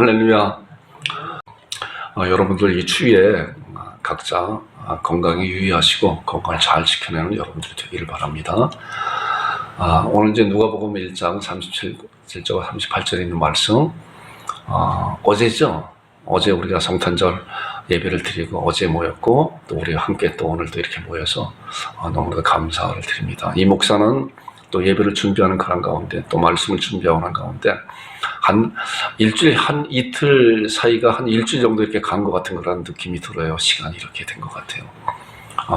할렐루야. 여러분들 이 추위에 각자 건강에 유의하시고 건강을 잘 지켜내는 여러분들이 되기를 바랍니다. 오늘 이제 누가복음 1장 37절 38절에 있는 말씀, 어제죠. 어제 우리가 성탄절 예배를 드리고 어제 모였고 또 우리가 함께 또 오늘도 이렇게 모여서 너무나도 감사를 드립니다. 이 목사는 또 예배를 준비하는 그런 가운데 또 말씀을 준비하는 가운데 한 일주일, 한 이틀 사이가 한 일주일 정도 이렇게 간 것 같은 그런 느낌이 들어요. 시간이 이렇게 된 것 같아요.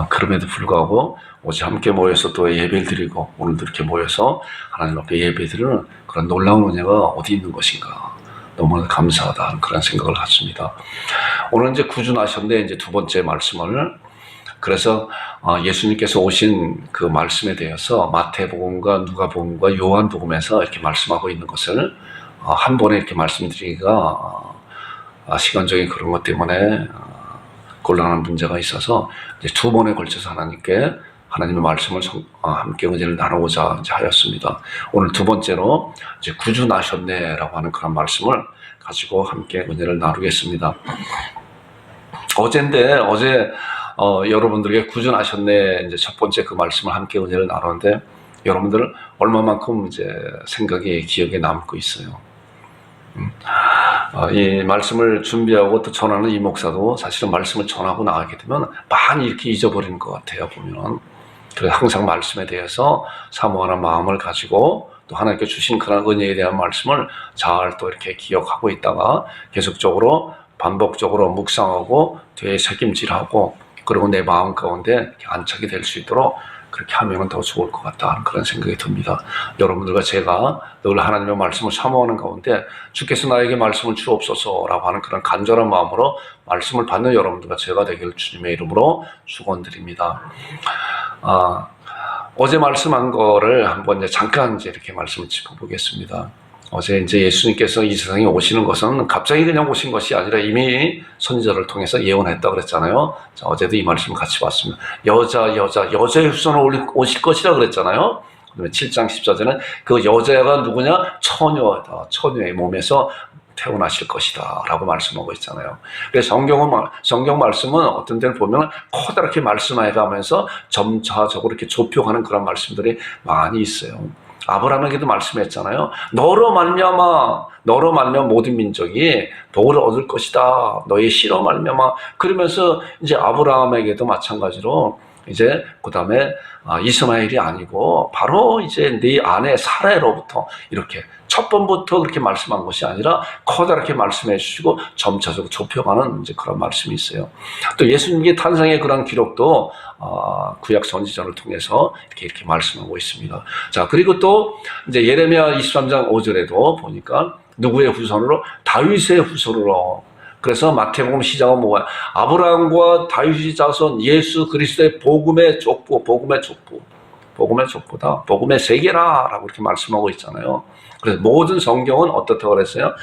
그럼에도 불구하고 어제 함께 모여서 또 예배를 드리고 오늘도 이렇게 모여서 하나님 앞에 예배 드리는 그런 놀라운 은혜가 어디 있는 것인가. 너무나 감사하다 그런 생각을 갖습니다. 오늘 이제 구주나셨네 이제 두 번째 말씀을, 그래서 예수님께서 오신 그 말씀에 대해서 마태복음과 누가복음과 요한복음에서 이렇게 말씀하고 있는 것을 한 번에 이렇게 말씀드리기가 시간적인 그런 것 때문에 곤란한 문제가 있어서 이제 두 번에 걸쳐서 하나님의 말씀을 함께 은혜를 나누고자 이제 하였습니다. 오늘 두 번째로 이제 구주 나셨네라고 하는 그런 말씀을 가지고 함께 은혜를 나누겠습니다. 어제 여러분들에게 구주 나셨네 이제 첫 번째 그 말씀을 함께 은혜를 나누는데 여러분들 얼마만큼 이제 생각이 기억에 남고 있어요. 이 말씀을 준비하고 또 전하는 이 목사도 사실은 말씀을 전하고 나가게 되면 많이 이렇게 잊어버리는 것 같아요. 보면 그래서 항상 말씀에 대해서 사모하는 마음을 가지고 또 하나님께 주신 그런 은혜에 대한 말씀을 잘 또 이렇게 기억하고 있다가 계속적으로 반복적으로 묵상하고 되새김질하고 그리고 내 마음 가운데 안착이 될 수 있도록 그렇게 하면 더 좋을 것 같다 하는 그런 생각이 듭니다. 여러분들과 제가 늘 하나님의 말씀을 사모하는 가운데 주께서 나에게 말씀을 주옵소서라고 하는 그런 간절한 마음으로 말씀을 받는 여러분들과 제가 되기를 주님의 이름으로 축원드립니다. 어제 말씀한 거를 한번 이제 잠깐 이렇게 말씀을 짚어보겠습니다. 어제 이제 예수님께서 이 세상에 오시는 것은 갑자기 그냥 오신 것이 아니라 이미 선지자를 통해서 예언했다고 그랬잖아요. 자, 어제도 이 말씀 같이 봤습니다. 여자의 후손을 오실 것이라 그랬잖아요. 그다음에 7장 14절은 그 여자가 누구냐? 처녀다. 처녀의 몸에서 태어나실 것이다 라고 말씀하고 있잖아요. 그래서 성경 말씀은 어떤 데를 보면 커다랗게 말씀해 가면서 점차적으로 이렇게 좁혀가는 그런 말씀들이 많이 있어요. 아브라함에게도 말씀했잖아요. 너로 말미암아 모든 민족이 복을 얻을 것이다. 너의 씨로 말미암아. 그러면서 이제 아브라함에게도 마찬가지로 이제 그 다음에 이스마엘이 아니고 바로 이제 네 아내 사라로부터 이렇게 첫 번부터 그렇게 말씀한 것이 아니라 커다랗게 말씀해 주시고 점차적으로 좁혀가는 이제 그런 말씀이 있어요. 또 예수님의 탄생의 그런 기록도 구약 선지자를 통해서 이렇게 말씀하고 있습니다. 자, 그리고 또 이제 예레미야 23장 5절에도 보니까 누구의 후손으로? 다윗의 후손으로. 그래서 마태복음 시작은 뭐야? 아브라함과 다윗의 자손 예수 그리스도의 복음의 족보다. 복음의 세계라라고 이렇게 말씀하고 있잖아요. 그래서 모든 성경은 어떻다고 그랬어요?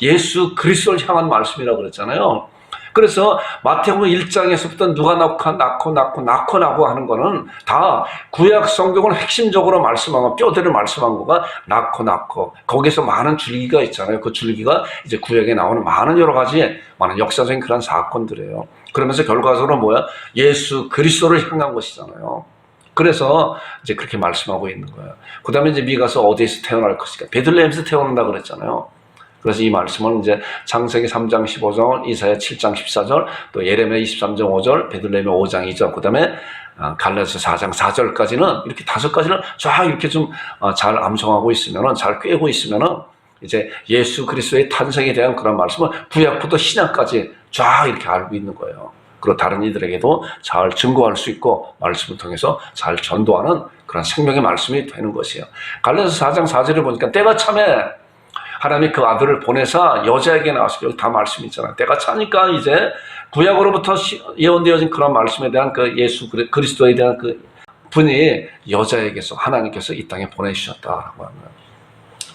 예수 그리스도를 향한 말씀이라고 그랬잖아요. 그래서 마태복음 1장에서부터 누가 낳고 하는 거는 다 구약 성경을 핵심적으로 말씀한 뼈대를 말씀한 거가 낳고 거기서 많은 줄기가 있잖아요. 그 줄기가 이제 구약에 나오는 많은 여러 가지 많은 역사적인 그런 사건들이에요. 그러면서 결과적으로 뭐야? 예수 그리스도를 향한 것이잖아요. 그래서 이제 그렇게 말씀하고 있는 거예요. 그 다음에 이제 미가서 어디에서 태어날 것인가? 베들레헴에서 태어난다 그랬잖아요. 그래서 이 말씀은 이제 창세기 3장 15절, 이사야 7장 14절, 또 예레미야 23장 5절, 베들레헴 5장 2절, 그 다음에 갈라디아서 4장 4절까지는 이렇게 5가지를 쫙 이렇게 좀 잘 암송하고 있으면은, 잘 꿰고 있으면은 이제 예수 그리스도의 탄생에 대한 그런 말씀을 구약부터 신약까지 쫙 이렇게 알고 있는 거예요. 그리고 다른 이들에게도 잘 증거할 수 있고 말씀을 통해서 잘 전도하는 그런 생명의 말씀이 되는 것이에요. 갈라디아서 4장 4절을 보니까 때가 참에 하나님이 그 아들을 보내사 여자에게 나와서 여기 다 말씀이 있잖아요. 때가 차니까 이제 구약으로부터 예언되어진 그런 말씀에 대한 그 예수 그리스도에 대한 그 분이 여자에게서 하나님께서 이 땅에 보내주셨다라고 합니다.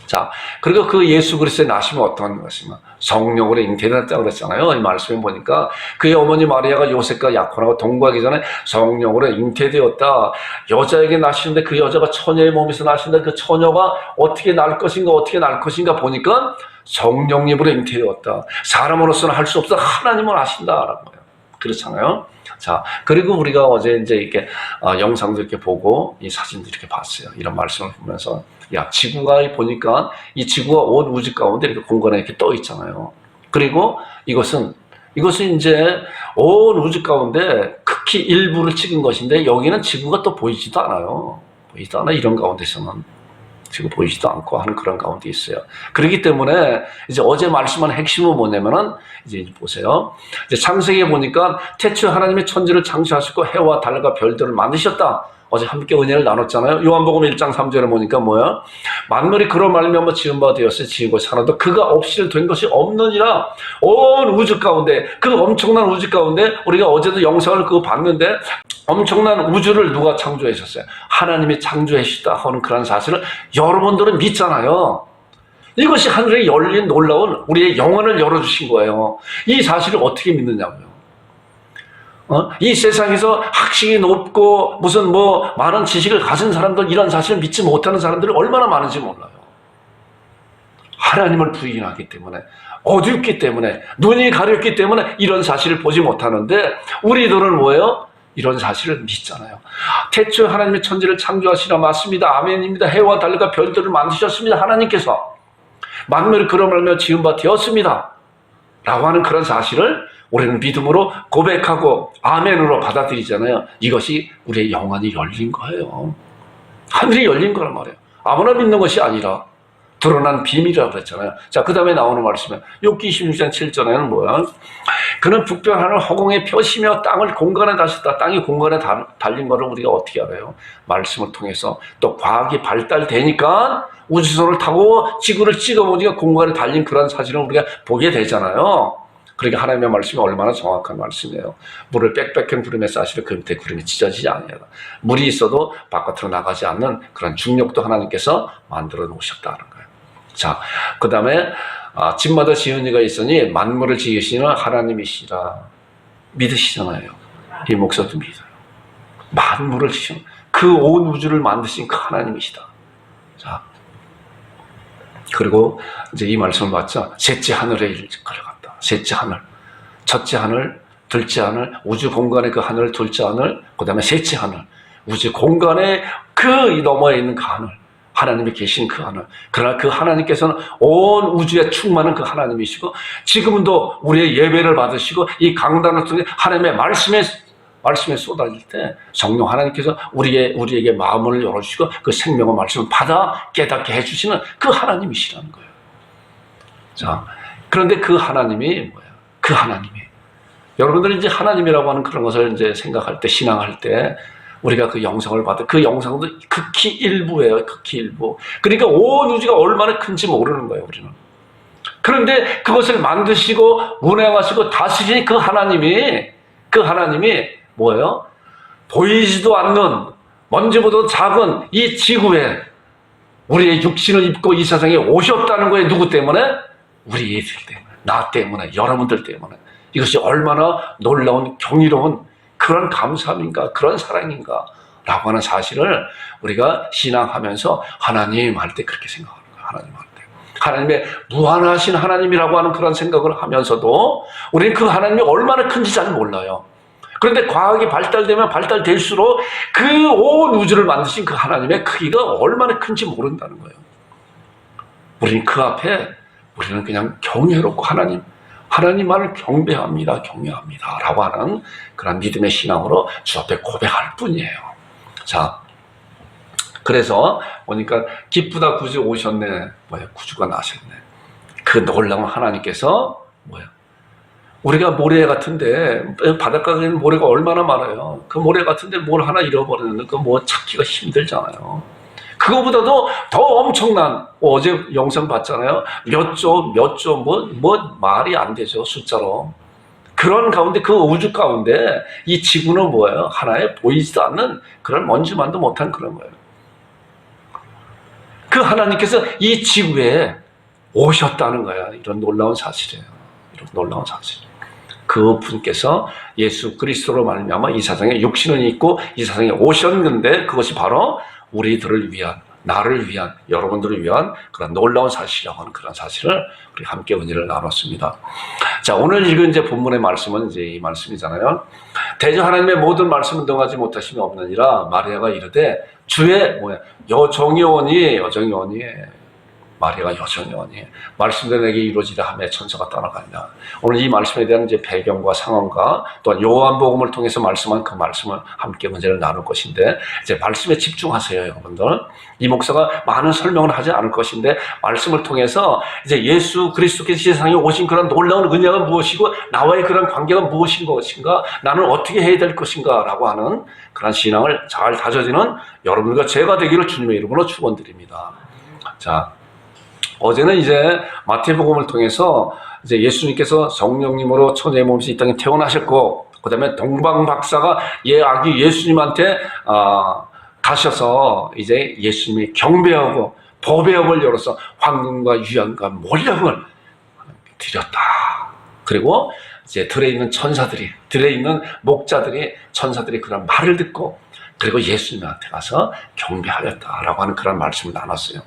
자, 그리고 그 예수 그리스도의 나심은 어떠한 것이냐? 성령으로 잉태됐다고 그랬잖아요. 이 말씀에 보니까 그의 어머니 마리아가 요셉과 약혼하고 동거하기 전에 성령으로 잉태되었다. 여자에게 나시는데 그 여자가 처녀의 몸에서 나시는데 그 처녀가 어떻게 날 것인가 보니까 성령님으로 잉태되었다. 사람으로서는 할 수 없어 하나님은 하신다라는 거예요. 그렇잖아요. 자, 그리고 우리가 어제 이제 이렇게 영상도 이렇게 보고 이 사진도 이렇게 봤어요. 이런 말씀을 보면서 야, 지구가 보니까 이 지구가 온 우주 가운데 이렇게 공간에 이렇게 떠 있잖아요. 그리고 이것은 이제 온 우주 가운데 극히 일부를 찍은 것인데 여기는 지구가 또 보이지도 않아요. 보이지도 않아. 이런 가운데서는 지금 보이지도 않고 하는 그런 가운데 있어요. 그렇기 때문에 이제 어제 말씀한 핵심은 뭐냐면은 이제 보세요. 이제 창세기에 보니까 태초에 하나님의 천지를 창조하시고 해와 달과 별들을 만드셨다. 어제 함께 은혜를 나눴잖아요. 요한복음 1장 3절에 보니까 뭐야? 만물이 그로 말미암아 지은 바 되었으니 지은 것이 하나도 그가 없이는 된 것이 없느니라. 온 우주 가운데, 그 엄청난 우주 가운데 우리가 어제도 영상을 그거 봤는데 엄청난 우주를 누가 창조하셨어요? 하나님이 창조하시다 하는 그런 사실을 여러분들은 믿잖아요. 이것이 하늘에 열린 놀라운 우리의 영혼을 열어주신 거예요. 이 사실을 어떻게 믿느냐고요. 이 세상에서 학식이 높고 무슨 많은 지식을 가진 사람들, 이런 사실을 믿지 못하는 사람들이 얼마나 많은지 몰라요. 하나님을 부인하기 때문에, 어둡기 때문에, 눈이 가렸기 때문에 이런 사실을 보지 못하는데 우리들은 뭐예요? 이런 사실을 믿잖아요. 태초에 하나님의 천지를 창조하시라. 맞습니다. 아멘입니다. 해와 달과 별들을 만드셨습니다. 하나님께서 만물이 그로 말미암아 지은 바 되었습니다. 라고 하는 그런 사실을 우리는 믿음으로 고백하고 아멘으로 받아들이잖아요. 이것이 우리의 영혼이 열린 거예요. 하늘이 열린 거란 말이에요. 아무나 믿는 것이 아니라 드러난 비밀이라고 그랬잖아요. 자, 그 다음에 나오는 말씀은 욥기 26장 7절에는 뭐야? 그는 북별 하늘 허공에 펴시며 땅을 공간에 다셨다. 땅이 공간에 달린 거를 우리가 어떻게 알아요? 말씀을 통해서 또 과학이 발달되니까 우주선을 타고 지구를 찍어보니까 공간에 달린 그런 사진을 우리가 보게 되잖아요. 그러니까 하나님의 말씀이 얼마나 정확한 말씀이에요. 물을 빽빽한 구름에 싸시려 그 밑에 구름이 찢어지지 아니하다. 물이 있어도 바깥으로 나가지 않는 그런 중력도 하나님께서 만들어 놓으셨다는 거예요. 자, 그 다음에 집마다 지은 이가 있으니 만물을 지으시는 하나님이시라. 믿으시잖아요. 이 목사도 믿어요. 만물을 지으신 그 온 우주를 만드신 그 하나님이시다. 자, 그리고 이제 이 말씀을 봤죠. 셋째 하늘에 걸어갔다. 셋째 하늘, 첫째 하늘, 둘째 하늘, 우주 공간의 그 하늘, 둘째 하늘, 그 다음에 셋째 하늘, 우주 공간의 그 너머에 있는 그 하늘, 하나님이 계신 그 하늘. 그러나 그 하나님께서는 온 우주에 충만한 그 하나님이시고 지금도 우리의 예배를 받으시고 이 강단을 통해 하나님의 말씀에 쏟아질 때 성령 하나님께서 우리에게 마음을 열어주시고 그 생명의 말씀을 받아 깨닫게 해주시는 그 하나님이시라는 거예요. 자, 그런데 그 하나님이 뭐예요? 그 하나님이 여러분들이 이제 하나님이라고 하는 그런 것을 이제 생각할 때, 신앙할 때 우리가 그 영성을 받아 그 영성도 극히 일부예요. 극히 일부. 그러니까 온 우주가 얼마나 큰지 모르는 거예요, 우리는. 그런데 그것을 만드시고 운행하시고 다스리니 그 하나님이 뭐예요? 보이지도 않는 먼지보다 작은 이 지구에 우리의 육신을 입고 이 세상에 오셨다는 거예요. 누구 때문에? 우리 애들 때문에, 나 때문에, 여러분들 때문에. 이것이 얼마나 놀라운 경이로운 그런 감사함인가, 그런 사랑인가 라고 하는 사실을 우리가 신앙하면서 하나님 할 때 그렇게 생각하는 거예요. 하나님 할 때. 하나님의 무한하신 하나님이라고 하는 그런 생각을 하면서도 우리는 그 하나님이 얼마나 큰지 잘 몰라요. 그런데 과학이 발달되면 발달될수록 그 온 우주를 만드신 그 하나님의 크기가 얼마나 큰지 모른다는 거예요. 우리는 그 앞에 우리는 그냥 경외롭고 하나님만을 경배합니다 라고 하는 그런 믿음의 신앙으로 주 앞에 고백할 뿐이에요. 자, 그래서 보니까 기쁘다 구주 오셨네. 구주가 나셨네. 그 놀라운 하나님께서 우리가 모래 같은데 바닷가에 있는 모래가 얼마나 많아요. 그 모래 같은데 뭘 하나 잃어버리는데 찾기가 힘들잖아요. 그거보다도 더 엄청난, 어제 영상 봤잖아요. 몇 조, 말이 안 되죠, 숫자로. 그런 가운데, 그 우주 가운데, 이 지구는 뭐예요? 하나의 보이지도 않는 그런 먼지만도 못한 그런 거예요. 그 하나님께서 이 지구에 오셨다는 거예요. 이런 놀라운 사실이에요. 이런 놀라운 사실. 그 분께서 예수 그리스도로 말미암아 이 세상에 육신을 입고 이 세상에 오셨는데 그것이 바로 우리들을 위한 나를 위한, 여러분들을 위한 그런 놀라운 사실이라고 하는 그런 사실을 우리 함께 은혜를 나눴습니다. 자, 오늘 읽은 이제 본문의 말씀은 이제 이 말씀이잖아요. 대저 하나님의 모든 말씀을 능하지 못하심이 없느니라 마리아가 이르되 주의 여정이 오니 마리아가 여정이 오니 말씀대로 내게 이루어지라 하며 천사가 떠나가니라. 오늘 이 말씀에 대한 이제 배경과 상황과 또한 요한복음을 통해서 말씀한 그 말씀을 함께 은혜를 나눌 것인데, 이제 말씀에 집중하세요, 여러분들. 이 목사가 많은 설명을 하지 않을 것인데 말씀을 통해서 이제 예수 그리스도께서 세상에 오신 그런 놀라운 은혜가 무엇이고 나와의 그런 관계가 무엇인 것인가, 나는 어떻게 해야 될 것인가 라고 하는 그런 신앙을 잘 다져지는 여러분과 제가 되기를 주님의 이름으로 축원드립니다. 자, 어제는 이제 마태복음을 통해서 이제 예수님께서 성령님으로 천의 몸에서 이 땅에 태어나셨고, 그 다음에 동방박사가 아기 예수님한테 가셔서 이제 예수님이 경배하고 보배업을 열어서 황금과 유향과 몰약을 드렸다. 그리고 이제 들에 있는 목자들이 천사들이 그런 말을 듣고 그리고 예수님한테 가서 경배하였다라고 하는 그런 말씀을 나눴어요.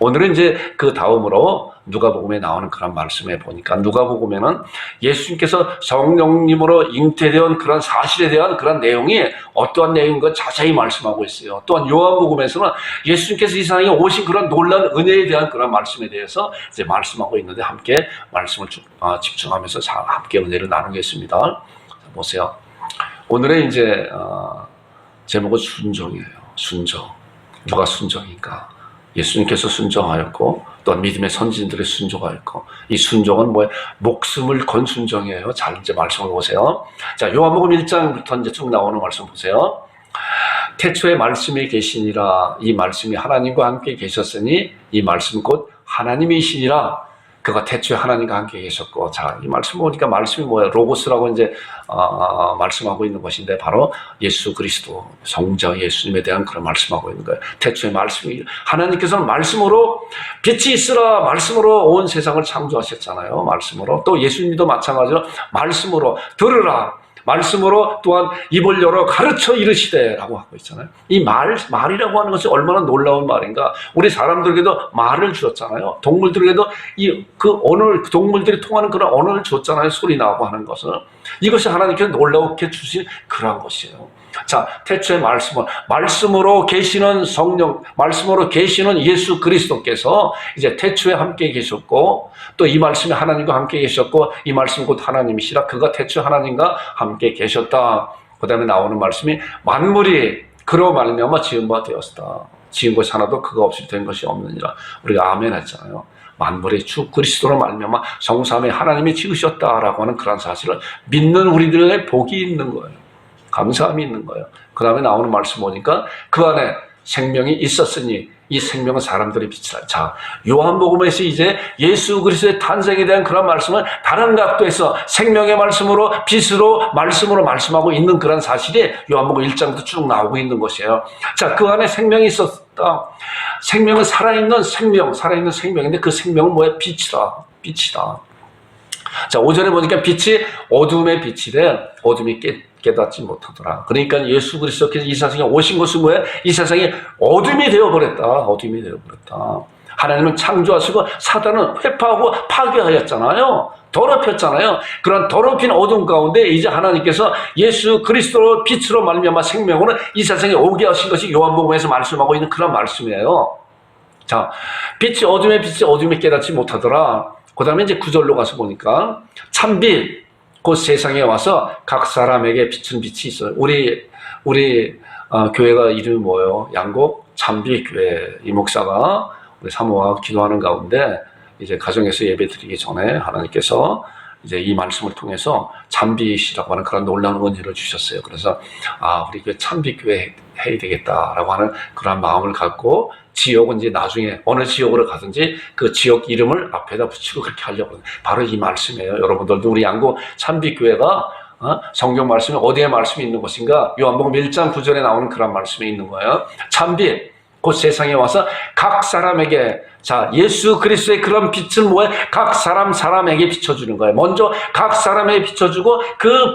오늘은 이제 그 다음으로 누가복음에 나오는 그런 말씀에 보니까, 누가복음에는 예수님께서 성령님으로 잉태되온 그런 사실에 대한 그런 내용이 어떠한 내용인가 자세히 말씀하고 있어요. 또한 요한복음에서는 예수님께서 이 세상에 오신 그런 놀라운 은혜에 대한 그런 말씀에 대해서 이제 말씀하고 있는데, 함께 말씀을 집중하면서 함께 은혜를 나누겠습니다. 자, 보세요. 오늘의 이제 제목은 순종이에요. 순종. 누가 순종인가? 예수님께서 순종하였고, 또한 믿음의 선진들이 순종하였고, 이 순종은 목숨을 건 순종이에요. 잘 이제 말씀을 보세요. 자, 요한복음 1장부터 이제 쭉 나오는 말씀 보세요. 태초에 말씀이 계시니라. 이 말씀이 하나님과 함께 계셨으니 이 말씀 곧 하나님이시니라. 그가 태초에 하나님과 함께 계셨고. 자, 이 말씀 보니까 말씀이 뭐예요? 로고스라고 이제 말씀하고 있는 것인데, 바로 예수 그리스도 성자 예수님에 대한 그런 말씀하고 있는 거예요. 태초에 말씀이, 하나님께서는 말씀으로 빛이 있으라 말씀으로 온 세상을 창조하셨잖아요. 말씀으로. 또 예수님도 마찬가지로 말씀으로 들으라 말씀으로 또한 입을 열어 가르쳐 이르시되라고 하고 있잖아요. 이 말이라고 하는 것이 얼마나 놀라운 말인가. 우리 사람들에게도 말을 주었잖아요. 동물들에게도 동물들이 통하는 그런 언어를 줬잖아요. 소리 나고 하는 것은. 이것이 하나님께서 놀라게 주신 그러한 것이에요. 자, 태초의 말씀으로 계시는 성령, 말씀으로 계시는 예수 그리스도께서 이제 태초에 함께 계셨고, 또 이 말씀이 하나님과 함께 계셨고, 이 말씀이 곧 하나님이시라. 그가 태초에 하나님과 함께 계셨다. 그 다음에 나오는 말씀이 만물이 그로 말미암아 지은 바 되었다. 지은 것이 하나도 그가 없이 된 것이 없느니라. 우리가 아멘 했잖아요. 만물의 주 그리스도로 말미암아 성삼위 하나님이 지으셨다라고 하는 그런 사실을 믿는 우리들의 복이 있는 거예요. 감사함이 있는 거예요. 그 다음에 나오는 말씀 보니까 그 안에 생명이 있었으니 이 생명은 사람들의 빛이라. 자, 요한복음에서 이제 예수 그리스도의 탄생에 대한 그런 말씀을 다른 각도에서 생명의 말씀으로, 빛으로, 말씀으로 말씀하고 있는 그런 사실이 요한복음 1장부터 쭉 나오고 있는 것이에요. 자, 그 안에 생명이 있었다. 생명은 살아있는 생명인데 그 생명은 뭐야? 빛이다. 자, 5절에 보니까 빛이 어둠의 빛이래. 어둠이 깨닫지 못하더라. 그러니까 예수 그리스도께서 이 세상에 오신 것은 뭐예요? 이 세상이 어둠이 되어버렸다. 하나님은 창조하시고 사단은 회파하고 파괴하였잖아요. 더럽혔잖아요. 그런 더럽힌 어둠 가운데 이제 하나님께서 예수 그리스도로 빛으로 말미암아 생명으로 이 세상에 오게 하신 것이 요한복음에서 말씀하고 있는 그런 말씀이에요. 자, 어둠이 깨닫지 못하더라. 그 다음에 이제 9절로 가서 보니까 참빛, 곧 세상에 와서 각 사람에게 비춘 빛이 있어요. 우리 교회가 이름이 뭐예요? 양곡 참빛교회. 이 목사가 우리 사모와 기도하는 가운데 이제 가정에서 예배 드리기 전에 하나님께서 이제 이 말씀을 통해서 참빛이라고 하는 그런 놀라운 은혜를 주셨어요. 그래서 우리 교회 참빛교회 해야 되겠다라고 하는 그런 마음을 갖고, 지역은 이제 나중에 어느 지역으로 가든지 그 지역 이름을 앞에다 붙이고 그렇게 하려고. 바로 이 말씀이에요. 여러분들도 우리 양구 참빛교회가 성경 말씀이 어디에 말씀이 있는 것인가? 요한복음 1장 9절에 나오는 그런 말씀이 있는 거예요. 참빛, 곧 세상에 와서 각 사람에게, 자, 예수 그리스도의 그런 빛은 뭐예요? 각 사람에게 비춰주는 거예요. 먼저 각 사람에게 비춰주고 그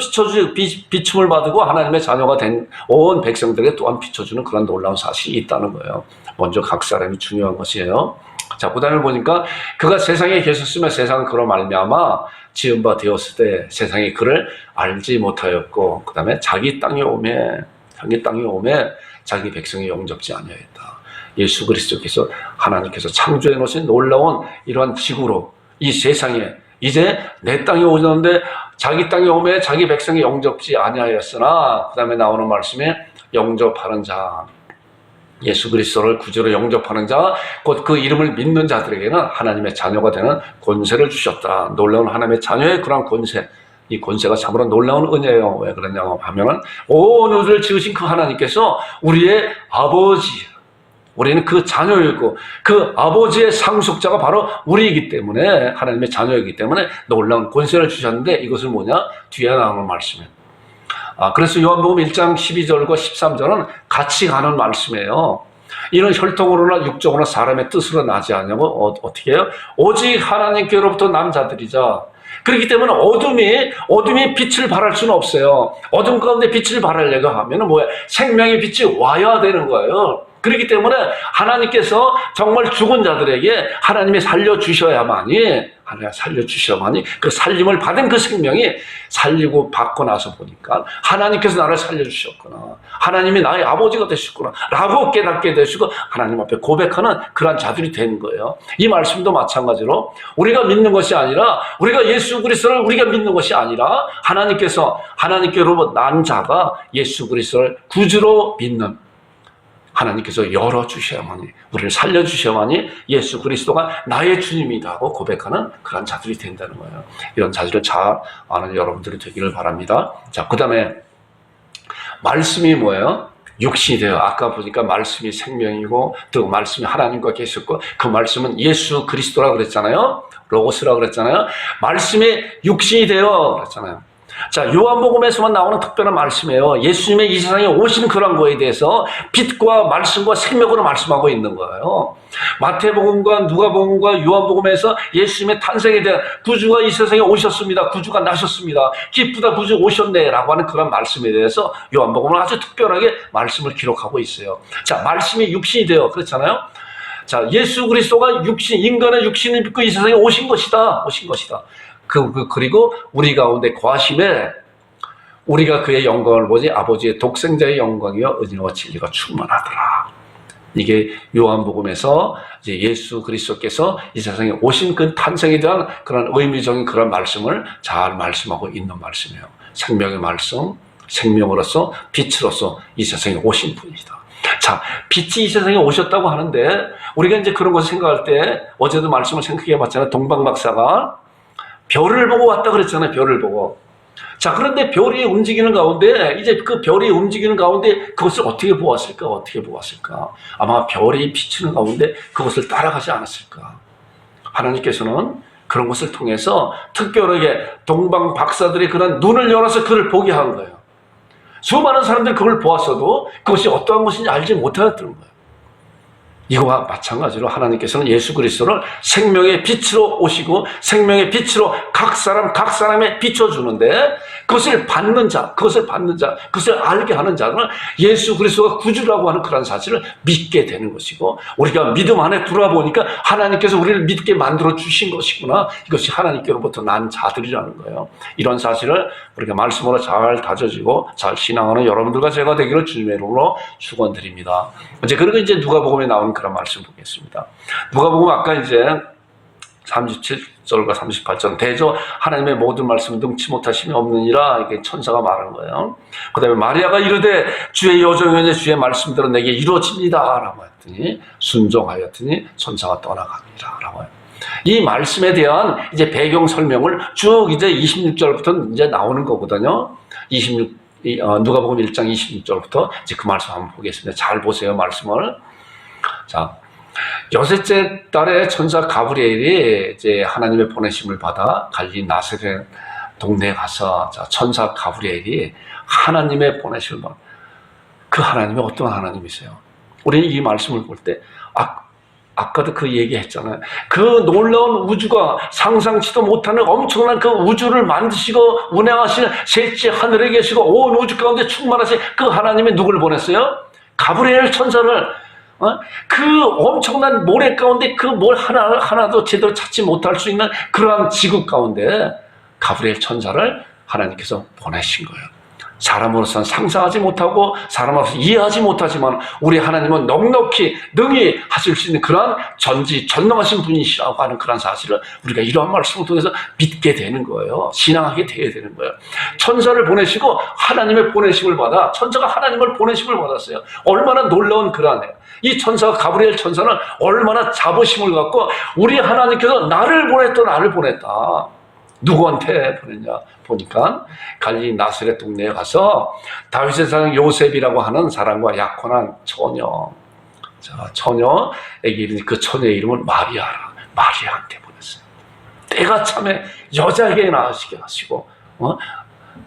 비춤을 받고 하나님의 자녀가 된 온 백성들에게 또한 비춰주는 그런 놀라운 사실이 있다는 거예요. 먼저 각 사람이 중요한 것이에요. 자, 그 다음에 보니까 그가 세상에 계셨으면 세상은 그로 말미암아 지은 바 되었을 때 세상이 그를 알지 못하였고, 그 다음에 자기 땅에 오매 자기 백성이 영접지 아니하였다. 예수 그리스도께서 하나님께서 창조해 놓으신 놀라운 이러한 지구로 이 세상에 이제 내 땅에 오셨는데 자기 땅에 오매 자기 백성이 영접지 아니하였으나, 그 다음에 나오는 말씀에 영접하는 자, 예수 그리스도를 구주로 영접하는 자, 곧 그 이름을 믿는 자들에게는 하나님의 자녀가 되는 권세를 주셨다. 놀라운 하나님의 자녀의 그런 권세, 이 권세가 참으로 놀라운 은혜예요. 왜 그러냐고 하면은 온 우주를 지으신 그 하나님께서 우리의 아버지, 우리는 그 자녀이고 그 아버지의 상속자가 바로 우리이기 때문에, 하나님의 자녀이기 때문에 놀라운 권세를 주셨는데, 이것은 뭐냐? 뒤에 나오는 말씀이에요. 그래서 요한복음 1장 12절과 13절은 같이 가는 말씀이에요. 이는 혈통으로나 육적으로나 사람의 뜻으로 나지 않냐고, 어떻게 해요? 오직 하나님께로부터 난 자들이자. 그렇기 때문에 어둠이 빛을 발할 수는 없어요. 어둠 가운데 빛을 발하려고 하면 뭐야? 생명의 빛이 와야 되는 거예요. 그렇기 때문에 하나님께서 정말 죽은 자들에게 하나님이 살려주셔야만이 그 살림을 받은 그 생명이 살리고 받고 나서 보니까 하나님께서 나를 살려주셨구나, 하나님이 나의 아버지가 되셨구나 라고 깨닫게 되시고 하나님 앞에 고백하는 그런 자들이 되는 거예요. 이 말씀도 마찬가지로 우리가 믿는 것이 아니라, 우리가 예수 그리스도를 우리가 믿는 것이 아니라 하나님께로부터 난 자가 예수 그리스도를 구주로 믿는, 하나님께서 열어주셔야만이, 우리를 살려주셔야만이 예수 그리스도가 나의 주님이다 하고 고백하는 그런 자들이 된다는 거예요. 이런 자들을 잘 아는 여러분들이 되기를 바랍니다. 자, 그 다음에 말씀이 뭐예요? 육신이 돼요. 아까 보니까 말씀이 생명이고 또 말씀이 하나님과 계셨고 그 말씀은 예수 그리스도라고 그랬잖아요. 로고스라고 그랬잖아요. 말씀이 육신이 돼요 그랬잖아요. 자, 요한복음에서만 나오는 특별한 말씀이에요. 예수님의 이 세상에 오신 그런 거에 대해서 빛과 말씀과 생명으로 말씀하고 있는 거예요. 마태복음과 누가복음과 요한복음에서 예수님의 탄생에 대한, 구주가 이 세상에 오셨습니다, 구주가 나셨습니다, 기쁘다 구주 오셨네 라고 하는 그런 말씀에 대해서 요한복음은 아주 특별하게 말씀을 기록하고 있어요. 자, 말씀이 육신이 되어 그렇잖아요. 자, 예수 그리스도가 인간의 육신을 입고 이 세상에 오신 것이다. 그리고 우리 가운데 거하심에 우리가 그의 영광을 보지 아버지의 독생자의 영광이요 은혜와 진리가 충만하더라. 이게 요한복음에서 이제 예수 그리스도께서 이 세상에 오신 그 탄생에 대한 그런 의미적인 그런 말씀을 잘 말씀하고 있는 말씀이에요. 생명의 말씀, 생명으로서 빛으로서 이 세상에 오신 분이다. 자, 빛이 이 세상에 오셨다고 하는데 우리가 이제 그런 것을 생각할 때, 어제도 말씀을 생각해 봤잖아요. 동방 박사가 별을 보고 왔다 그랬잖아요. 별을 보고. 자, 그런데 별이 움직이는 가운데, 이제 그 별이 움직이는 가운데 그것을 어떻게 보았을까? 아마 별이 비치는 가운데 그것을 따라가지 않았을까? 하나님께서는 그런 것을 통해서 특별하게 동방 박사들의 그런 눈을 열어서 그를 보게 한 거예요. 수많은 사람들이 그걸 보았어도 그것이 어떠한 것인지 알지 못하였던 거예요. 이거와 마찬가지로 하나님께서는 예수 그리스도를 생명의 빛으로 오시고 생명의 빛으로 각 사람에 비춰주는데, 그것을 알게 하는 자는 예수 그리스도가 구주라고 하는 그런 사실을 믿게 되는 것이고, 우리가 믿음 안에 들어보니까 하나님께서 우리를 믿게 만들어 주신 것이구나, 이것이 하나님께로부터 난 자들이라는 거예요. 이런 사실을 우리가 말씀으로 잘 다져지고 잘 신앙하는 여러분들과 제가 되기를 주님의 이름으로 축원드립니다. 그리고 이제 누가복음에 나오는 그런 말씀 보겠습니다. 누가복음 아까 이제 37절과 38절, 대저 하나님의 모든 말씀을 능치 못하심이 없느니라, 이게 천사가 말한 거예요. 그 다음에 마리아가 이르되 주의 여종이니 주의 말씀대로 내게 이루어집니다 라고 했더니 순종하였더니 천사가 떠나갑니다 라고 해요. 이 말씀에 대한 이제 배경 설명을 쭉 이제 26절부터 이제 나오는 거거든요. 누가복음 1장 26절부터 이제 그 말씀 한번 보겠습니다. 잘 보세요, 말씀을. 자, 여섯째 달에 천사 가브리엘이 이제 하나님의 보내심을 받아 갈릴리 나사렛 동네에 가서, 자, 천사 가브리엘이 하나님의 보내심을 받아. 그 하나님이 어떤 하나님이세요? 우리는 이 말씀을 볼 때 아까도 그 얘기했잖아요. 그 놀라운 우주가 상상치도 못하는 엄청난 그 우주를 만드시고 운행하시는 셋째 하늘에 계시고 온 우주 가운데 충만하신 그 하나님이 누구를 보냈어요? 가브리엘 천사를. 그 엄청난 모래 가운데 그 뭘 하나도 제대로 찾지 못할 수 있는 그러한 지구 가운데 가브리엘 천사를 하나님께서 보내신 거예요. 사람으로서는 상상하지 못하고 사람으로서 이해하지 못하지만 우리 하나님은 넉넉히 능히 하실 수 있는 그러한 전능하신 분이시라고 하는 그런 사실을 우리가 이러한 말씀을 통해서 믿게 되는 거예요. 신앙하게 되어야 되는 거예요. 천사를 보내시고 하나님의 보내심을 받아 천사가 하나님을 보내심을 받았어요. 얼마나 놀라운 그러네요. 이 천사가 가브리엘 천사는 얼마나 자부심을 갖고 우리 하나님께서 나를 보냈다. 누구한테 보냈냐 보니까 갈릴리 나사렛 동네에 가서 다윗의 사랑 요셉이라고 하는 사람과 약혼한 처녀에게 이르니 그 처녀의 이름을 마리아한테 보냈어요. 때가 참에 여자에게 낳으시게 하시고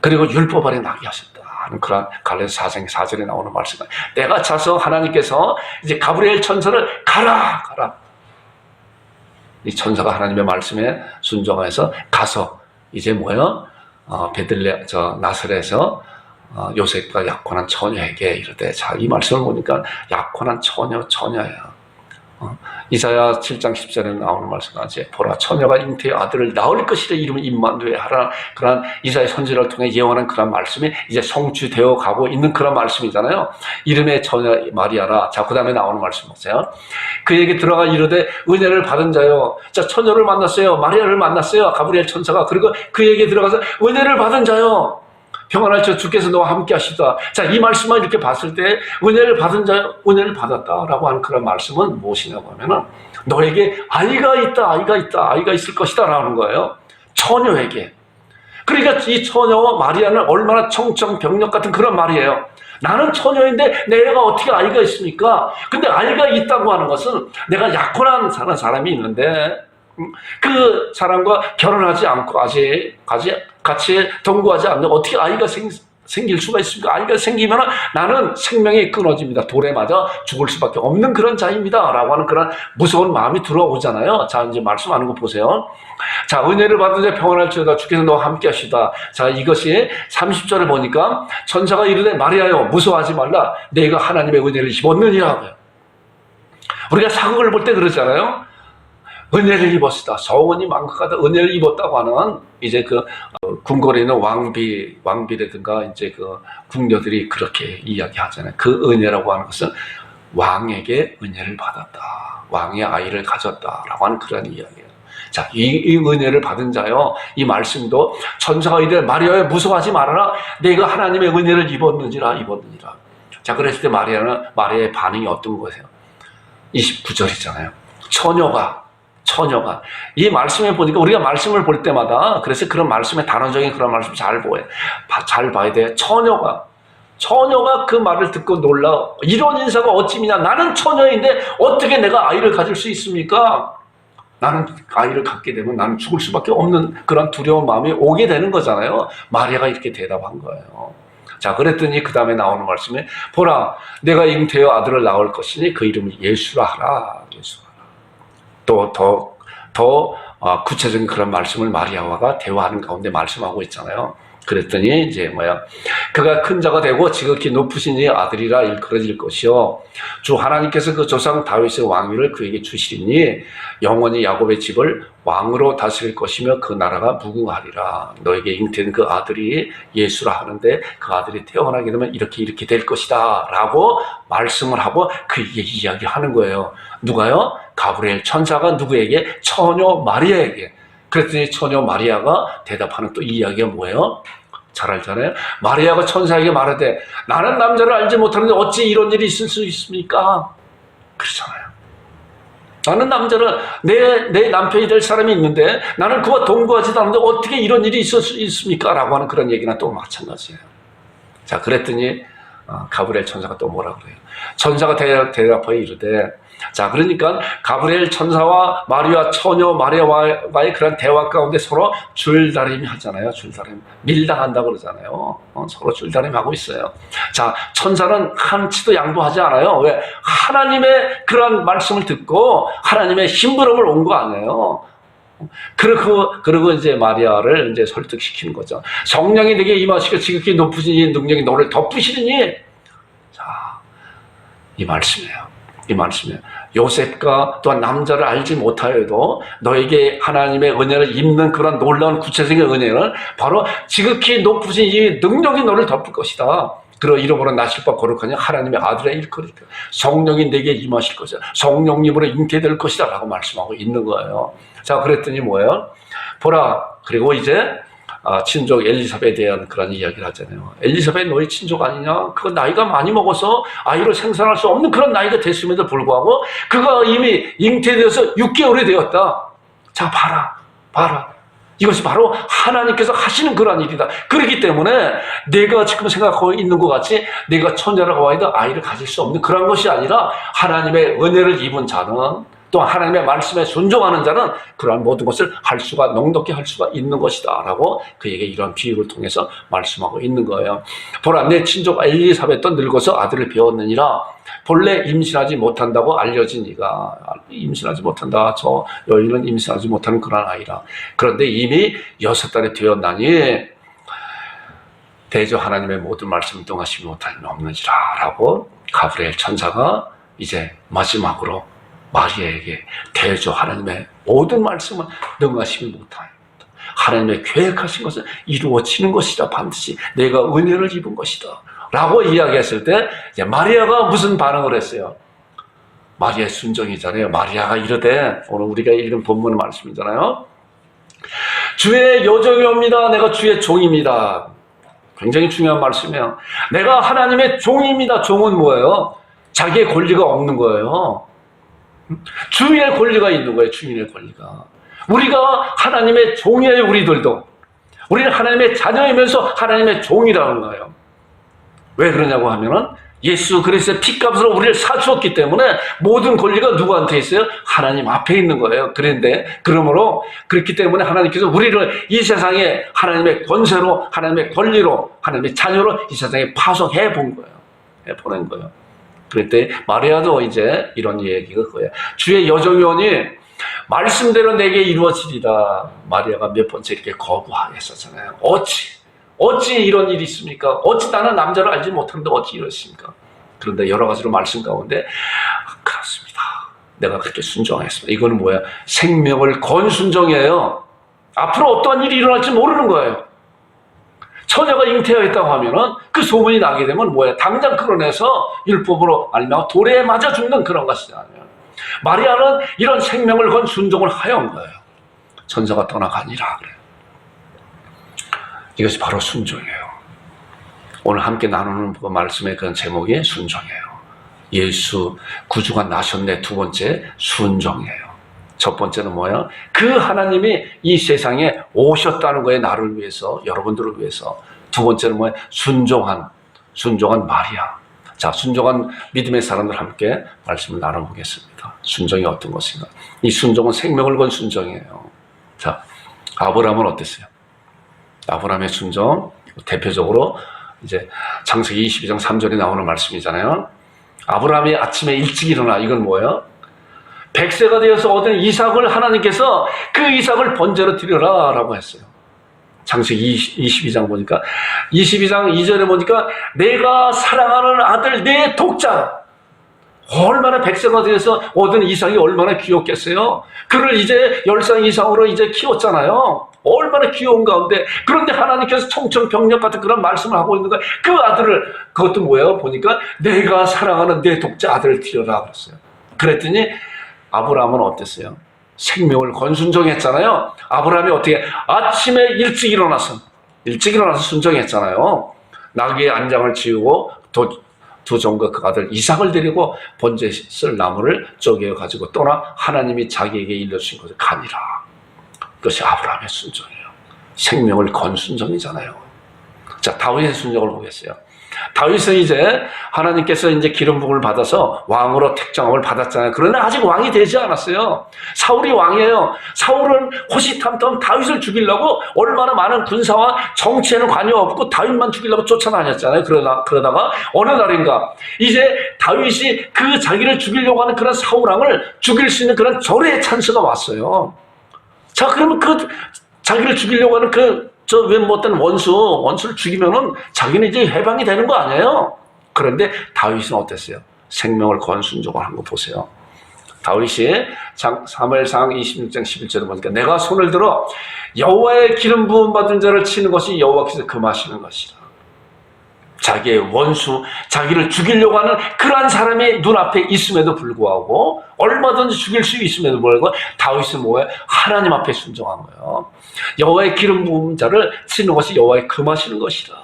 그리고 율법 아래 나게 하셨다 하는 그런 갈라디아 4장 4절에 나오는 말씀은 때가 차서 하나님께서 이제 가브리엘 천사를 가라 이 천사가 하나님의 말씀에 순종해서 가서 이제 베들레 나사렛에서 요셉과 약혼한 처녀에게 이르되 자, 이 말씀을 보니까 약혼한 처녀예요. 이사야 7장 10절에 나오는 말씀하지 보라 처녀가 잉태의 아들을 낳을 것이라 이름을 임마누엘 하라 그런 이사야 선지자를 통해 예언한 그런 말씀이 이제 성취되어 가고 있는 그런 말씀이잖아요. 이름의 처녀 마리아라. 자, 그 다음에 나오는 말씀 보세요. 그에게 들어가 이르되 은혜를 받은 자요. 자, 처녀를 만났어요. 마리아를 만났어요. 가브리엘 천사가. 그리고 그에게 들어가서 은혜를 받은 자요. 평안할지어다 주께서 너와 함께 하시다. 자, 이 말씀만 이렇게 봤을 때 은혜를 받은 자요, 은혜를 받았다라고 하는 그런 말씀은 무엇이냐고 하면은 너에게 아이가 있을 것이다 라는 거예요. 처녀에게. 그러니까 이 처녀와 마리아는 얼마나 청청병력 같은 그런 말이에요. 나는 처녀인데 내가 어떻게 아이가 있습니까? 근데 아이가 있다고 하는 것은 내가 약혼한 사람이 있는데 그 사람과 결혼하지 않고 아직 같이 동거하지 않는 어떻게 아이가 생길 수가 있습니까? 아이가 생기면 나는 생명이 끊어집니다. 돌에 맞아 죽을 수밖에 없는 그런 자입니다. 라고 하는 그런 무서운 마음이 들어오잖아요. 자, 이제 말씀하는 거 보세요. 자, 은혜를 받은 자 평안할지어다 주께서 너와 함께 하시다. 자, 이것이 30절에 보니까 천사가 이르되 마리아여 무서워하지 말라. 내가 하나님의 은혜를 입었느니라. 우리가 사극을 볼 때 그러잖아요. 은혜를 입었다. 성은이 망각하다 은혜를 입었다고 하는 이제 그 궁궐에 있는 왕비라든가 이제 그 궁녀들이 그렇게 이야기하잖아요. 그 은혜라고 하는 것은 왕에게 은혜를 받았다. 왕의 아이를 가졌다라고 하는 그런 이야기예요. 자, 이 은혜를 받은 자요. 이 말씀도 천사가 이르되 마리아여 무서워하지 말아라. 내가 하나님의 은혜를 입었느니라. 자, 그랬을 때 마리아의 반응이 어떤 거예요? 29절이잖아요. 처녀가 이 말씀에 보니까 우리가 말씀을 볼 때마다 그래서 그런 말씀의 단어적인 그런 말씀 잘 봐야 돼요. 처녀가 그 말을 듣고 놀라. 이런 인사가 어찌미냐. 나는 처녀인데 어떻게 내가 아이를 가질 수 있습니까? 나는 아이를 갖게 되면 나는 죽을 수밖에 없는 그런 두려운 마음이 오게 되는 거잖아요. 마리아가 이렇게 대답한 거예요. 자, 그랬더니 그 다음에 나오는 말씀에 보라 내가 잉태여 아들을 낳을 것이니 그 이름을 예수라 하라. 또 더 구체적인 그런 말씀을 마리아와가 대화하는 가운데 말씀하고 있잖아요. 그랬더니 이제 그가 큰 자가 되고 지극히 높으신 이의 아들이라 일컬어질 것이요 주 하나님께서 그 조상 다윗의 왕위를 그에게 주시리니 영원히 야곱의 집을 왕으로 다스릴 것이며 그 나라가 무궁하리라. 너에게 잉태된 그 아들이 예수라 하는데 그 아들이 태어나게 되면 이렇게 될 것이다 라고 말씀을 하고 그에게 이야기하는 거예요. 누가요? 가브리엘 천사가 누구에게? 처녀 마리아에게. 그랬더니 처녀 마리아가 대답하는 또 이 이야기가 뭐예요? 잘 알잖아요. 마리아가 천사에게 말하되 나는 남자를 알지 못하는데 어찌 이런 일이 있을 수 있습니까? 그렇잖아요. 나는 남자를 내 남편이 될 사람이 있는데 나는 그와 동거하지도 않는데 어떻게 이런 일이 있을 수 있습니까? 라고 하는 그런 얘기나 또 마찬가지예요. 자, 그랬더니 가브리엘 천사가 또 뭐라 그래요? 천사가 대답하여 이르되, 자, 그러니까 가브리엘 천사와 마리아 처녀 마리아와의 그런 대화 가운데 서로 줄다림이 하잖아요. 줄다림, 밀당한다고 그러잖아요. 서로 줄다림 하고 있어요. 자, 천사는 한치도 양보하지 않아요. 왜? 하나님의 그런 말씀을 듣고 하나님의 심부름을 온 거 아니에요. 그리고 이제 마리아를 이제 설득시키는 거죠. 성령이 내게 임하시고 지극히 높으신 이 능력이 너를 덮으시리니, 자, 이 말씀이에요. 이 말씀이에요. 요셉과 또한 남자를 알지 못하여도 너에게 하나님의 은혜를 입는 그런 놀라운 구체적인 은혜는 바로 지극히 높으신 이 능력이 너를 덮을 것이다. 그러 이름으로 나실 바 거룩하니 하나님의 아들의 일거리다. 성령이 내게 임하실 것이다. 성령님으로 잉태될 것이다 라고 말씀하고 있는 거예요. 자, 그랬더니 뭐예요? 보라, 그리고 이제 친족 엘리사벳에 대한 그런 이야기를 하잖아요. 엘리사벳 너희 친족 아니냐? 그거 나이가 많이 먹어서 아이를 생산할 수 없는 그런 나이가 됐음에도 불구하고 그가 이미 잉태되어서 6개월이 되었다. 자, 봐라. 이것이 바로 하나님께서 하시는 그런 일이다. 그렇기 때문에 내가 지금 생각하고 있는 것 같이 내가 처녀라고 해도 아이를 가질 수 없는 그런 것이 아니라 하나님의 은혜를 입은 자는, 또 하나님의 말씀에 순종하는 자는 그러한 모든 것을 넉넉히 할 수가 있는 것이다 라고 그에게 이런 비유를 통해서 말씀하고 있는 거예요. 보라, 내 친족 엘리사벳도 늙어서 아들을 배웠느니라. 본래 임신하지 못한다고 알려진 이가, 임신하지 못한다, 저 여인은 임신하지 못하는 그런 아이라. 그런데 이미 6달이 되었나니 대저 하나님의 모든 말씀을 동하시지 못하니 없는지라 라고 가브리엘 천사가 이제 마지막으로 마리아에게 대저 하나님의 모든 말씀을 능하시지 못하니 하나님의 계획하신 것은 이루어지는 것이다. 반드시 내가 은혜를 입은 것이다 라고 이야기했을 때 이제 마리아가 무슨 반응을 했어요? 마리아의 순종이잖아요. 마리아가 이르되, 오늘 우리가 읽은 본문 말씀이잖아요. 주의 여종이옵니다. 내가 주의 종입니다. 굉장히 중요한 말씀이에요. 내가 하나님의 종입니다. 종은 뭐예요? 자기의 권리가 없는 거예요. 주인의 권리가 있는 거예요. 주인의 권리가. 우리가 하나님의 종이에요. 우리들도. 우리는 하나님의 자녀이면서 하나님의 종이라는 거예요. 왜 그러냐고 하면은 예수 그리스도의 피값으로 우리를 사주었기 때문에 모든 권리가 누구한테 있어요? 하나님 앞에 있는 거예요. 그러므로 그렇기 때문에 하나님께서 우리를 이 세상에 하나님의 권세로, 하나님의 권리로, 하나님의 자녀로 이 세상에 파송해 본 거예요. 보낸 거예요. 그럴 때 마리아도 이제 이런 얘기가 그거예요. 주의 여종이오니 말씀대로 내게 이루어지리라. 마리아가 몇 번째 이렇게 거부하겠었잖아요. 어찌 이런 일이 있습니까? 어찌 나는 남자를 알지 못하는데 어찌 이러십니까? 그런데 여러 가지로 말씀 가운데 그렇습니다. 내가 그렇게 순종했습니다. 이거는 뭐야? 생명을 건 순종이에요. 앞으로 어떠한 일이 일어날지 모르는 거예요. 처녀가 잉태하였다고 하면은 그 소문이 나게 되면 뭐야? 당장 끌어내서 율법으로 아니면 돌에 맞아 죽는 그런 것이잖아요. 마리아는 이런 생명을 건 순종을 하여온 거예요. 천사가 떠나가니라 그래요. 이것이 바로 순종이에요. 오늘 함께 나누는 말씀의 그런 제목이 순종이에요. 예수 구주가 나셨네. 두 번째 순종이에요. 첫 번째는 뭐예요? 그 하나님이 이 세상에 오셨다는 거예요. 나를 위해서, 여러분들을 위해서. 두 번째는 뭐예요? 순종한 마리아. 자, 순종한 믿음의 사람들 함께 말씀을 나눠보겠습니다. 순종이 어떤 것인가? 이 순종은 생명을 건 순종이에요. 자, 아브라함은 어땠어요? 아브라함의 순종, 대표적으로 이제 창세기 22장 3절에 나오는 말씀이잖아요. 아브라함이 아침에 일찍 일어나. 이건 뭐예요? 100세가 되어서 얻은 이삭을 하나님께서 그 이삭을 번제로 드려라 라고 했어요. 창세기 22장 보니까 22장 2절에 보니까 내가 사랑하는 아들 내 독자. 얼마나 100세가 되어서 얻은 이삭이 얼마나 귀엽겠어요. 그를 이제 10살 이상으로 이제 키웠잖아요. 얼마나 귀여운 가운데, 그런데 하나님께서 청천벽력 같은 그런 말씀을 하고 있는 거예요. 그 아들을, 그것도 뭐예요? 보니까 내가 사랑하는 내 독자 아들을 드려라 그랬어요. 그랬더니 아브라함은 어땠어요? 생명을 건 순종했잖아요. 아브라함이 어떻게 아침에 일찍 일어나서 순종했잖아요. 나귀의 안장을 지우고 두 종과 그 아들 이삭을 데리고 번제 쓸 나무를 쪼개어 가지고 떠나 하나님이 자기에게 일러주신 것을 가니라. 그것이 아브라함의 순종이에요. 생명을 건 순종이잖아요. 자, 다윗의 순종을 보겠어요. 다윗은 이제 하나님께서 이제 기름 부음을 받아서 왕으로 택정함을 받았잖아요. 그러나 아직 왕이 되지 않았어요. 사울이 왕이에요. 사울은 호시탐탐 다윗을 죽이려고 얼마나 많은 군사와 정치에는 관여 없고 다윗만 죽이려고 쫓아다녔잖아요. 그러다가 어느 날인가 이제 다윗이 그 자기를 죽이려고 하는 그런 사울 왕을 죽일 수 있는 그런 절호의 찬스가 왔어요. 자, 그러면 그 자기를 죽이려고 하는 왜 못된 원수를 죽이면은 자기는 이제 해방이 되는 거 아니에요? 그런데 다윗은 어땠어요? 생명을 건 순종을 한 거 보세요. 다윗이 사무엘상 26장 11절에 보니까 내가 손을 들어 여호와의 기름 부음 받은 자를 치는 것이 여호와께서 금하시는 것이라. 자기의 원수, 자기를 죽이려고 하는 그러한 사람이 눈앞에 있음에도 불구하고 얼마든지 죽일 수 있음에도 불구하고 다윗은 뭐예요? 하나님 앞에 순종한 거예요. 여호와의 기름 부은 자를 치는 것이 여호와의 금하시는 것이라.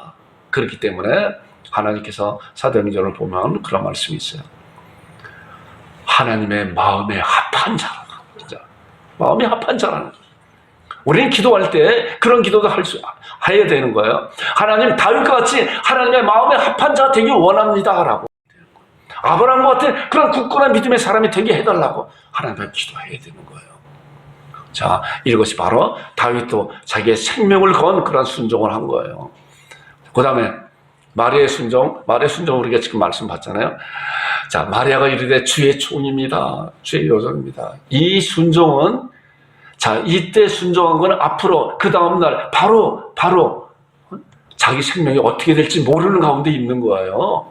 그렇기 때문에 하나님께서 사도행전을 보면 그런 말씀이 있어요. 하나님의 마음에 합한 자라. 마음에 합한 자라는 거예요. 우리는 기도할 때 그런 기도도 해야 되는 거예요. 하나님, 다윗과 같이 하나님의 마음에 합한 자가 되길 원합니다 라고. 아브라함과 같은 그런 굳건한 믿음의 사람이 되게 해달라고 하나님께 기도해야 되는 거예요. 자, 이것이 바로 다윗도 자기의 생명을 건 그런 순종을 한 거예요. 그 다음에 마리아의 순종 우리가 지금 말씀 봤잖아요. 자, 마리아가 이르되 주의 종입니다. 주의 여종입니다. 이 순종은 자, 이때 순종한 거는 앞으로 그 다음날 바로 자기 생명이 어떻게 될지 모르는 가운데 있는 거예요.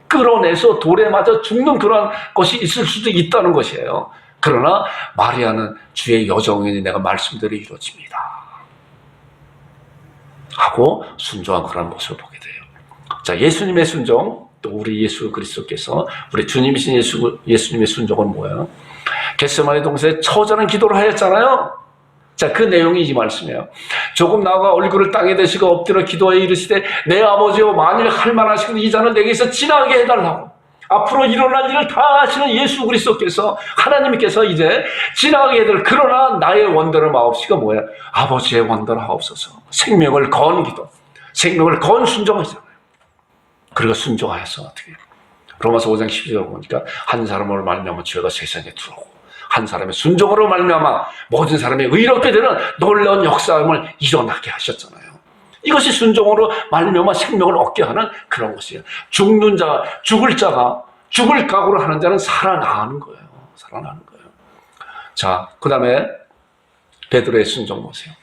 끌어내서 돌에 맞아 죽는 그런 것이 있을 수도 있다는 것이에요. 그러나 마리아는 주의 여종이니 내가 말씀대로 이루어집니다 하고 순종한 그런 모습을 보게 돼요. 자, 예수님의 순종, 또 우리 예수 그리스도께서 우리 주님이신 예수님의 순종은 뭐예요? 겟세마네 동산에 처절한 기도를 하였잖아요. 자, 그 내용이 이 말씀이에요. 조금 나아가 얼굴을 땅에 대시고 엎드려 기도하여 이르시되 내 아버지여 만일 할 만하시면 이 잔을 내게서 지나가게 해달라고. 앞으로 일어날 일을 다 하시는 예수 그리스도께서 하나님께서 이제 지나가게 해달. 그러나 나의 원대로 마옵시가 뭐예요? 아버지의 원대로 하옵소서. 생명을 건 기도, 생명을 건 순종하잖아요. 그리고 순종하여서 어떻게 해요? 로마서 5장 12절 보니까 한 사람으로 말미암아 죄가 세상에 들어오고 한 사람의 순종으로 말미암아 모든 사람이 의롭게 되는 놀라운 역사함을 일어나게 하셨잖아요. 이것이 순종으로 말미암아 생명을 얻게 하는 그런 것이에요. 죽을 자가 죽을 각오를 하는 자는 살아나는 거예요. 살아나는 거예요. 자, 그 다음에 베드로의 순종 보세요.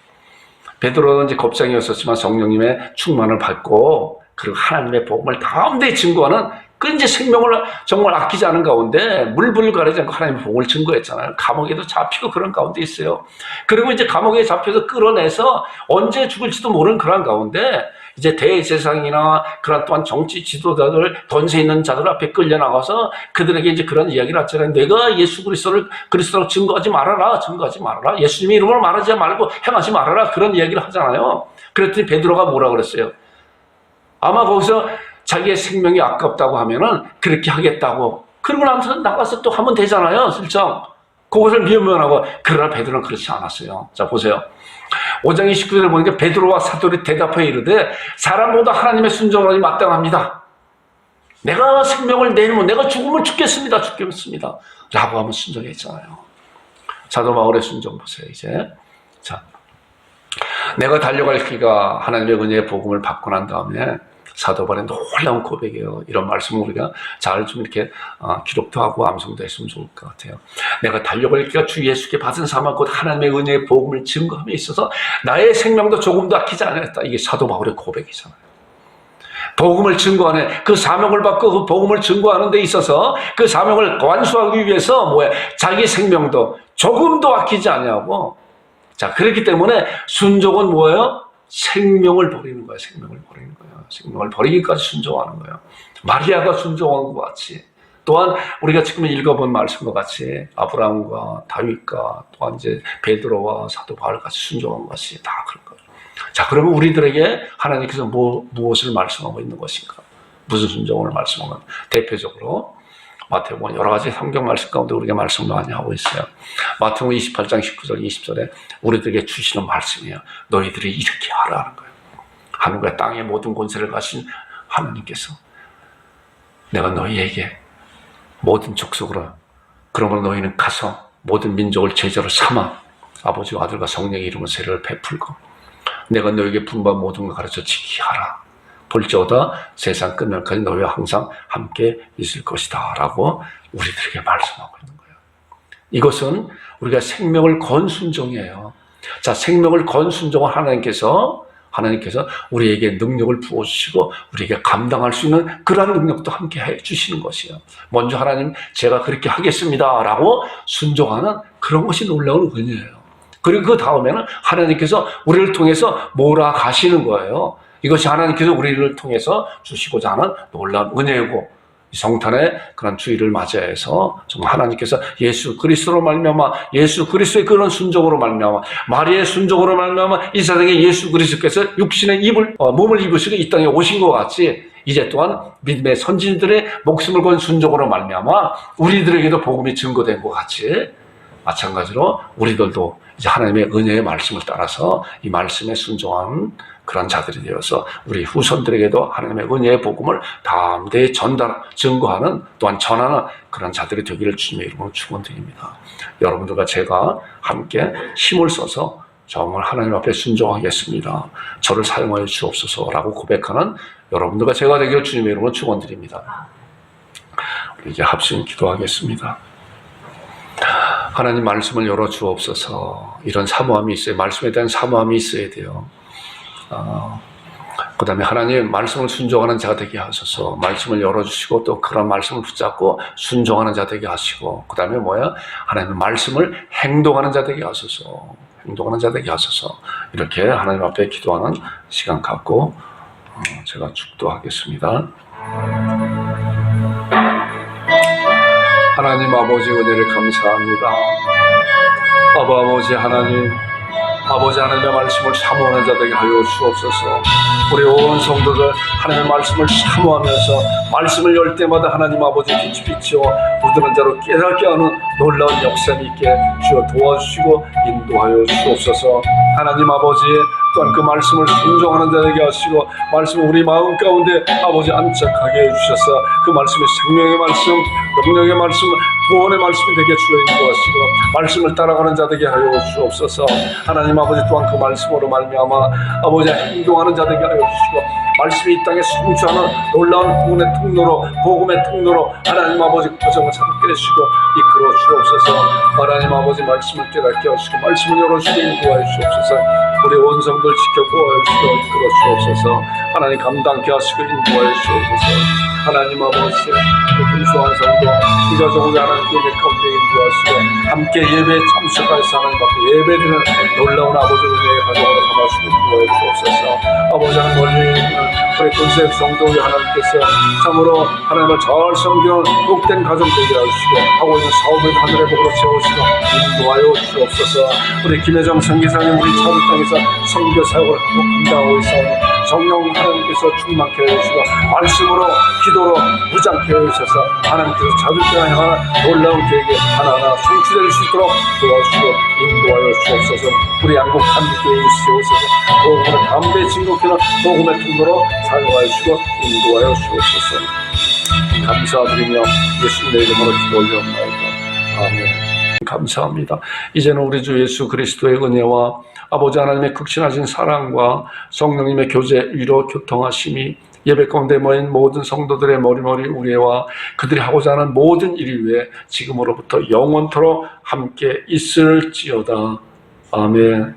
베드로는 이제 겁장이었었지만 성령님의 충만을 받고 그리고 하나님의 복음을 다음대에 증거하는 그 이제 생명을 정말 아끼지 않은 가운데 물불 가리지 않고 하나님의 복음을 증거했잖아요. 감옥에도 잡히고 그런 가운데 있어요. 그리고 이제 감옥에 잡혀서 끌어내서 언제 죽을지도 모르는 그런 가운데 이제 대제사장이나 그런 또한 정치 지도자들, 돈세 있는 자들 앞에 끌려나가서 그들에게 이제 그런 이야기를 하잖아요. 내가 예수 그리스도로 증거하지 말아라. 예수님의 이름으로 말하지 말고 행하지 말아라. 그런 이야기를 하잖아요. 그랬더니 베드로가 뭐라 그랬어요? 아마 거기서 자기의 생명이 아깝다고 하면은 그렇게 하겠다고. 그러고 나서 나가서 또 하면 되잖아요. 슬쩍. 그것을 미연하고. 그러나 베드로는 그렇지 않았어요. 자, 보세요. 5장 29절을 보니까 베드로와 사도들이 대답하여 이르되 사람보다 하나님의 순종을 하기 마땅합니다. 내가 생명을 내놓으면 내가 죽으면 죽겠습니다. 라고 하면 순종했잖아요. 사도 바울의 순종 보세요, 이제. 자, 내가 달려갈 길가 하나님의 은혜의 복음을 받고 난 다음에 사도 바울의 놀라운 고백이에요. 이런 말씀을 우리가 잘 좀 이렇게 기록도 하고 암송도 했으면 좋을 것 같아요. 내가 달려갈 길가 주 예수께 받은 사망 곧 하나님의 은혜의 복음을 증거함에 있어서 나의 생명도 조금도 아끼지 않았다. 이게 사도 바울의 고백이잖아요. 복음을 증거하는 그 사명을 받고 그 복음을 증거하는 데 있어서 그 사명을 완수하기 위해서 자기 생명도 조금도 아끼지 않냐고. 자, 그렇기 때문에 순종은 뭐예요? 생명을 버리는 거예요. 생명을 버리기까지 순종하는 거예요. 마리아가 순종한 것 같이 또한 우리가 지금 읽어본 말씀과 같이 아브라함과 다윗과 또한 이제 베드로와 사도 바울 같이 순종한 것이 다 그런 거예요. 자, 그러면 우리들에게 하나님께서 무엇을 말씀하고 있는 것인가? 무슨 순종을 말씀하고 대표적으로 마태복음 여러 가지 성경 말씀 가운데 우리가 말씀을 많이 하고 있어요. 마태복음 28장 19절 20절에 우리들에게 주시는 말씀이에요. 너희들이 이렇게 하라는 거예요. 하늘과 땅의 모든 권세를 가신 하나님께서 내가 너희에게 모든 족속으로, 그러므로 너희는 가서 모든 민족을 제자로 삼아 아버지와 아들과 성령의 이름으로 세례를 베풀고 내가 너희에게 분부한 모든 걸 가르쳐 지키게 하라. 볼지어다 세상 끝날까지 너희와 항상 함께 있을 것이다 라고 우리들에게 말씀하고 있는 거예요. 이것은 우리가 생명을 건 순종이에요. 자, 생명을 건 순종을 하나님께서 우리에게 능력을 부어주시고 우리에게 감당할 수 있는 그러한 능력도 함께 해주시는 것이에요. 먼저 하나님 제가 그렇게 하겠습니다 라고 순종하는 그런 것이 놀라운 은혜예요. 그리고 그 다음에는 하나님께서 우리를 통해서 몰아가시는 거예요. 이것이 하나님께서 우리를 통해서 주시고자 하는 놀라운 은혜이고, 성탄의 그런 주일을 맞이해서 정말 하나님께서 예수 그리스도로 말미암아, 예수 그리스도의 그런 순종으로 말미암아, 마리아의 순종으로 말미암아 이 세상에 예수 그리스도께서 육신의 몸을 입으시고 이 땅에 오신 것 같이 이제 또한 믿음의 선진들의 목숨을 건 순종으로 말미암아 우리들에게도 복음이 증거된 것 같이, 마찬가지로 우리들도 이제 하나님의 은혜의 말씀을 따라서 이 말씀에 순종한 그런 자들이 되어서 우리 후손들에게도 하나님의 은혜의 복음을 담대히 증거하는, 또한 전하는 그런 자들이 되기를 주님의 이름으로 축원드립니다. 여러분들과 제가 함께 힘을 써서 정말 하나님 앞에 순종하겠습니다. 저를 사용하여 주옵소서라고 고백하는 여러분들과 제가 되기를 주님의 이름으로 축원드립니다. 우리 이제 합심 기도하겠습니다. 하나님 말씀을 열어 주옵소서. 이런 사모함이 있어요. 말씀에 대한 사모함이 있어야 돼요. 그 다음에 하나님 말씀을 순종하는 자 되게 하소서. 말씀을 열어주시고 또 그런 말씀을 붙잡고 순종하는 자 되게 하시고, 그 다음에 하나님 말씀을 행동하는 자 되게 하소서. 행동하는 자 되게 하소서. 이렇게 하나님 앞에 기도하는 시간 갖고 제가 축도하겠습니다. 하나님 아버지 은혜를 감사합니다. 아버지 하나님, 아버지 하나님의 말씀을 사모하는 자들에게 하여 주옵소서. 우리 온 성도들 하나님의 말씀을 사모하면서 말씀을 열 때마다 하나님 아버지 빛이 비치어 부드러운 자로 깨닫게 하는 놀라운 역사이 있게 주여 도와주시고 인도하여 주옵소서. 하나님 아버지 또한 그 말씀을 순종하는 자에게 하시고 말씀을 우리 마음 가운데 아버지 안착하게 해주셔서 그 말씀이 생명의 말씀, 능력의 말씀, 구원의 말씀이 되게 주여 인도하시고 말씀을 따라가는 자에게 하여 주옵소서. 하나님 아버지 또한 그 말씀으로 말미암아 아버지 행동하는 자에게 하여 주시고 말씀이 이 땅에 성취하는 놀라운 구원의 통로로, 복음의 통로로 하나님 아버지 과정을 함께 해주시고 이끌어 주옵소서. 하나님 아버지 말씀을 깨닫게 하시고 말씀을 열어주시고 인도하여 주옵소서. 우리 온 성들 지켜보아 주시고 이끌어 주옵소서. 하나님 감당케 하시고 인도하여 주옵소서. 하나님 아버지 금수한 성도 이 가정을 하나님 예배 가운데 인도하시고 함께 예배에 참석하여서 하나님 앞에 예배드리는 놀라운 아버지 은혜의 가정으로 삼아주시고 인도하여 주옵소서. 아버지 하나님 멀리 있는 우리 군색 성도의 하나님께서 참으로 하나님을 잘 섬기는 복된 가정 되게 하시고 하고 있는 사업을 하늘의 복으로 채우시고 인도하여 주옵소서. 우리 김혜정 선교사님 우리 차도 땅에서 선교 사역을 하고 감당하고 있사오니 성령 하나님께서 충만케 해주시고 말씀으로 기도로 무장케 해주셔서 하나님께서 자들을 향한 놀라운 계획에 하나하나 성취될 수 있도록 도와주시고 인도하여 주옵소서. 우리 양국 한국교회에 세우소서. 복음을 담대히 진곡하는 복음의 통로로 사용하여 주시고 인도하여 주옵소서. 감사드리며 예수님의 이름으로 기도 올려옵나이다. 아멘. 감사합니다. 이제는 우리 주 예수 그리스도의 은혜와 아버지 하나님의 극진하신 사랑과 성령님의 교제, 위로, 교통하심이 예배 가운데 모인 모든 성도들의 머리머리 우리와 그들이 하고자 하는 모든 일 위에 지금으로부터 영원토록 함께 있을지어다. 아멘.